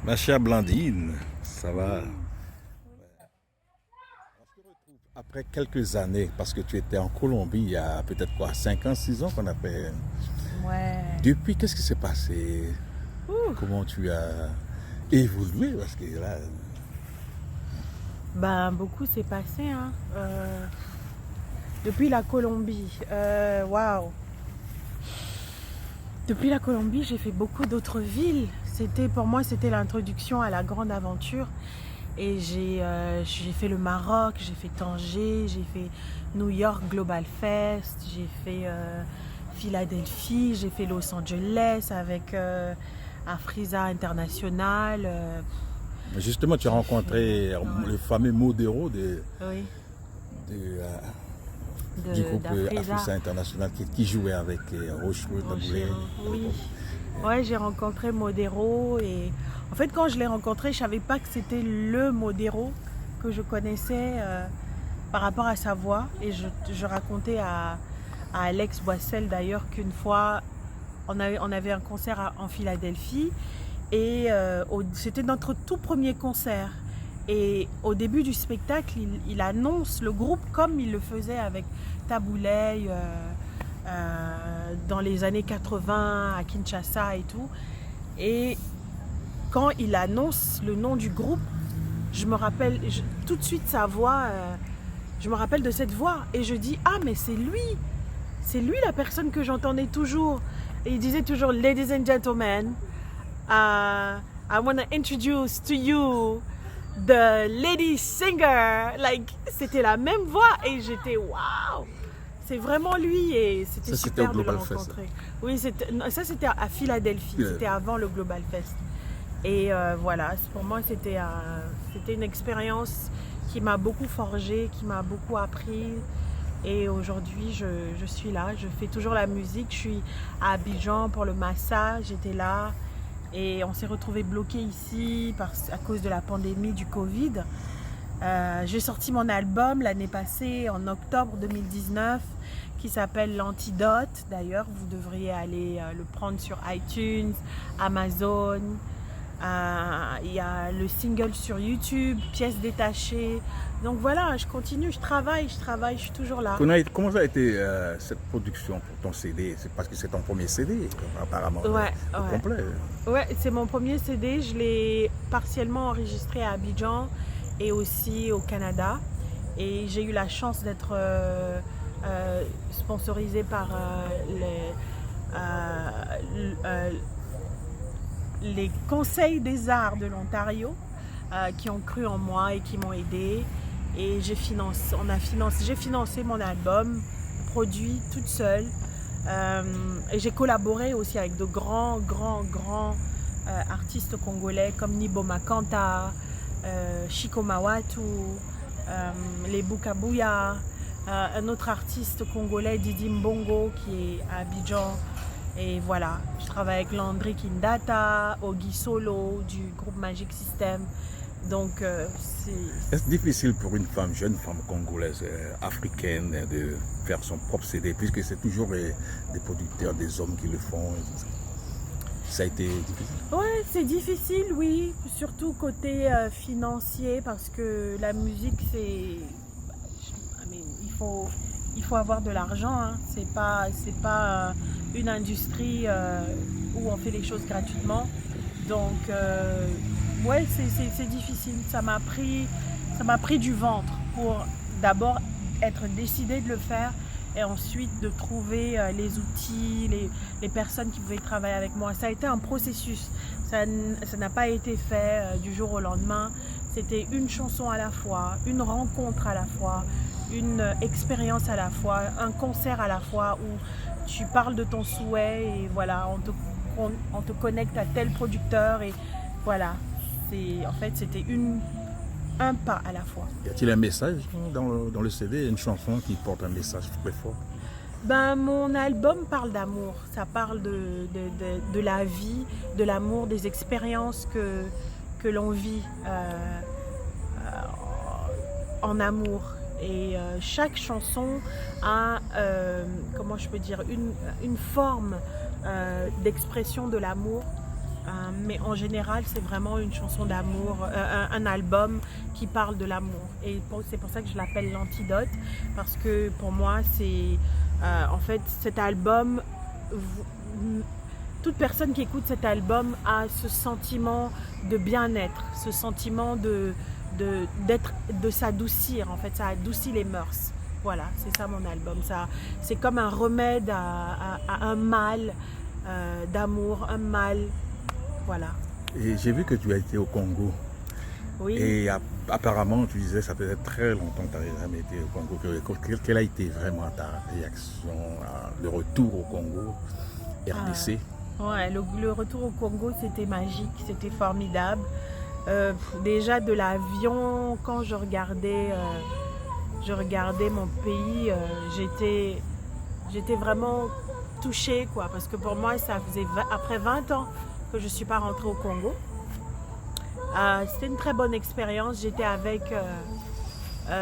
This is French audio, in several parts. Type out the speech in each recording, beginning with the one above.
Ma chère Blandine, ça va? Après quelques années, parce que tu étais en Colombie il y a peut-être quoi, 5 ans, 6 ans qu'on a fait. Ouais. Depuis, qu'est-ce qui s'est passé? Ouh. Comment tu as évolué? Parce que là, Ben, beaucoup s'est passé, hein. Depuis la Colombie. Waouh. Depuis la Colombie, j'ai fait beaucoup d'autres villes. Pour moi, c'était l'introduction à la grande aventure. Et j'ai fait le Maroc, j'ai fait Tanger, j'ai fait New York Global Fest, j'ai fait Philadelphie, j'ai fait Los Angeles avec Afrisa International. justement, tu as J'ai rencontré fait, ouais, le fameux Modero oui, de, du groupe d'Afriza. Africa International qui jouait avec Rochefort, Taboulet. Oui, ouais, j'ai rencontré Modero et en fait quand je l'ai rencontré, je savais pas que c'était le Modero que je connaissais par rapport à sa voix et je racontais à Alex Boissel d'ailleurs qu'une fois on avait un concert en Philadelphie et c'était notre tout premier concert. Et au début du spectacle, il annonce le groupe comme il le faisait avec Taboulay dans les années 80 à Kinshasa et tout. Et quand il annonce le nom du groupe, je me rappelle tout de suite sa voix. Je me rappelle de cette voix et je dis ah mais c'est lui la personne que j'entendais toujours. Et il disait toujours Ladies and gentlemen, I want to introduce to you the lady singer. Like c'était la même voix et j'étais waouh. C'est vraiment lui et c'était Ça, c'était au super de le Global Fest. rencontrer. Oui, ça c'était à Philadelphie, c'était avant le Global Fest. Et voilà, pour moi c'était une expérience qui m'a beaucoup forgé, qui m'a beaucoup appris. Et aujourd'hui je suis là, je fais toujours la musique, je suis à Abidjan pour le massage, j'étais là. Et on s'est retrouvés bloqués ici à cause de la pandémie du Covid. J'ai sorti mon album l'année passée, en octobre 2019, qui s'appelle L'Antidote. D'ailleurs, vous devriez aller le prendre sur iTunes, Amazon. Il y a le single sur YouTube, Pièces détachées. Donc voilà, je continue, je travaille, je suis toujours là. Comment ça a été cette production pour ton CD? C'est parce que c'est ton premier CD, apparemment, Ouais, au ouais. complet. Ouais, c'est mon premier CD. Je l'ai partiellement enregistré à Abidjan et aussi au Canada. Et j'ai eu la chance d'être sponsorisée par les conseils des arts de l'Ontario qui ont cru en moi et qui m'ont aidé. Et j'ai financé mon album, produit toute seule. Et j'ai collaboré aussi avec de grands artistes congolais comme Nibo Makanta, Chico Mawatu, les Bukabuya, un autre artiste congolais, Didi Mbongo, qui est à Abidjan. Et voilà, je travaille avec Landry Kindata, Ogi Solo du groupe Magic System. Donc Est-ce difficile pour une femme, jeune femme congolaise, africaine, de faire son propre CD, puisque c'est toujours des producteurs, des hommes qui le font? Ça a été difficile? ouais, c'est difficile, oui, surtout côté financier, parce que la musique, il faut avoir de l'argent, hein. C'est pas une industrie où on fait les choses gratuitement. Donc, ouais, c'est difficile. Ça m'a pris du ventre pour d'abord être décidée de le faire et ensuite de trouver les outils, les personnes qui pouvaient travailler avec moi. Ça a été un processus. Ça n'a pas été fait du jour au lendemain. C'était une chanson à la fois, une rencontre à la fois, une expérience à la fois, un concert à la fois où tu parles de ton souhait et voilà, on te connecte à tel producteur et voilà. En fait, c'était un pas à la fois. Y a-t-il un message dans le CD, une chanson qui porte un message très fort? Ben, mon album parle d'amour. Ça parle de la vie, de l'amour, des expériences que l'on vit en amour. Et chaque chanson a, comment je peux dire, une forme d'expression de l'amour Mais en général, c'est vraiment une chanson d'amour, un album qui parle de l'amour. Et c'est pour ça que je l'appelle l'antidote, parce que pour moi, c'est en fait cet album, toute personne qui écoute cet album a ce sentiment de bien-être, ce sentiment de s'adoucir. En fait, ça adoucit les mœurs. Voilà, c'est ça mon album. C'est comme un remède à un mal d'amour, un mal. Voilà. Et j'ai vu que tu as été au Congo. Oui. Et apparemment, tu disais, ça faisait très longtemps que tu n'avais jamais été au Congo. Quelle a été vraiment ta réaction, le retour au Congo, RDC? Ouais, le retour au Congo, c'était magique, c'était formidable. Déjà de l'avion, quand je regardais mon pays, j'étais vraiment touchée, quoi, parce que pour moi, ça faisait après 20 ans que je ne suis pas rentrée au Congo. C'était une très bonne expérience. J'étais avec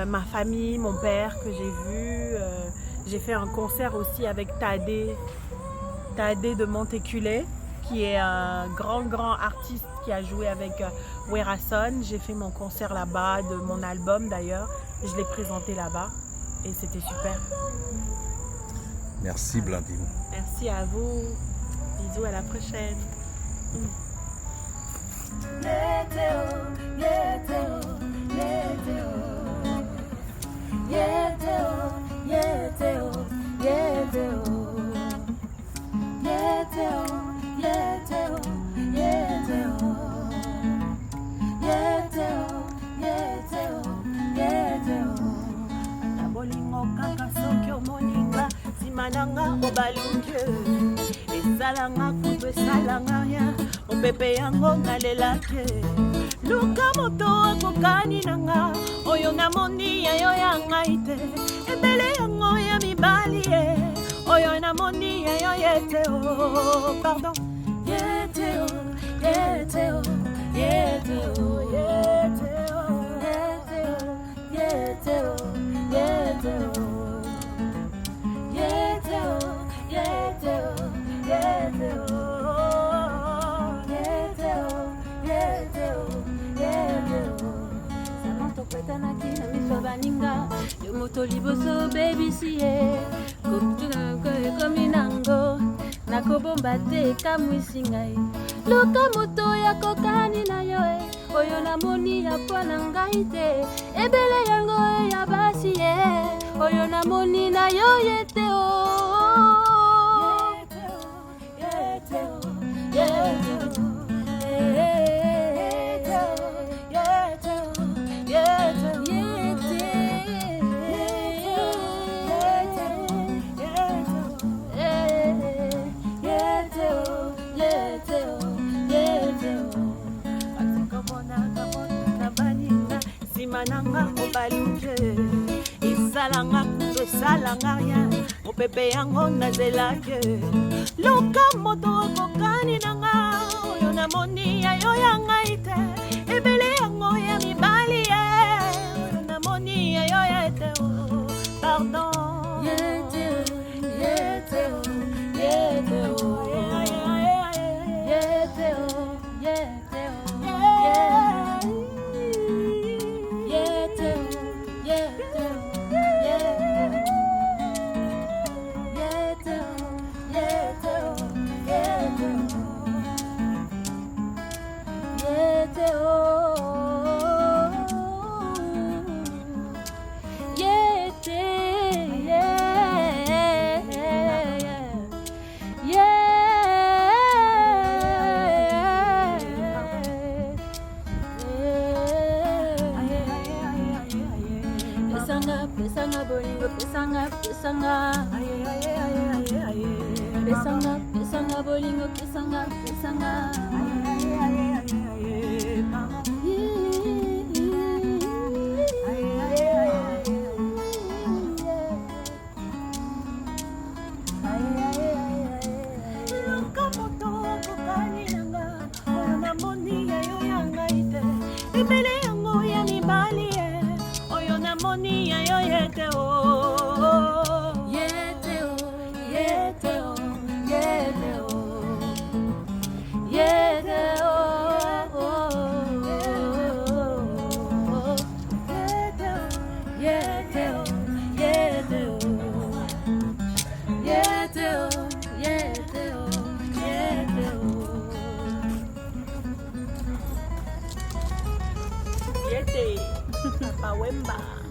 ma famille, mon père que j'ai vu. J'ai fait un concert aussi avec Tadé de Montéculé, qui est un grand artiste qui a joué avec Werason. J'ai fait mon concert là-bas, de mon album d'ailleurs. Je l'ai présenté là-bas et c'était super. Merci Blandine. Merci à vous. Bisous, à la prochaine. Mananga obalunge esalanga kutu esalanga ya opepe yango nalelake luka moto akokani nanga oyo namoni yayo ya ngai te ebele yango ya mibali ye oyo namoni yayo yete o pardon yete o yete o yete o yete o yete o yete o baninga yo moto liboso baby siye komi nango nakobomba te kamwisi ngai luka moto ya kokani na yo oyo namoni ya mpo na ngai te ebele yango ya basi ye oyo namoni na yo yete o mananga obalunge esalanga kutu esalanga ya mopepe yango nazelake luka moto akokani nanga oyo namoni yayo ya ngai te ebele yango ya mibali ye oyo namoni yayo yete o pardon yete yete o yete o yete o yete o pesanga bolingo pesanga yeah. Yeteo, yeteo, yeteo, yeteo, yeteo. Yete, Papa Wemba.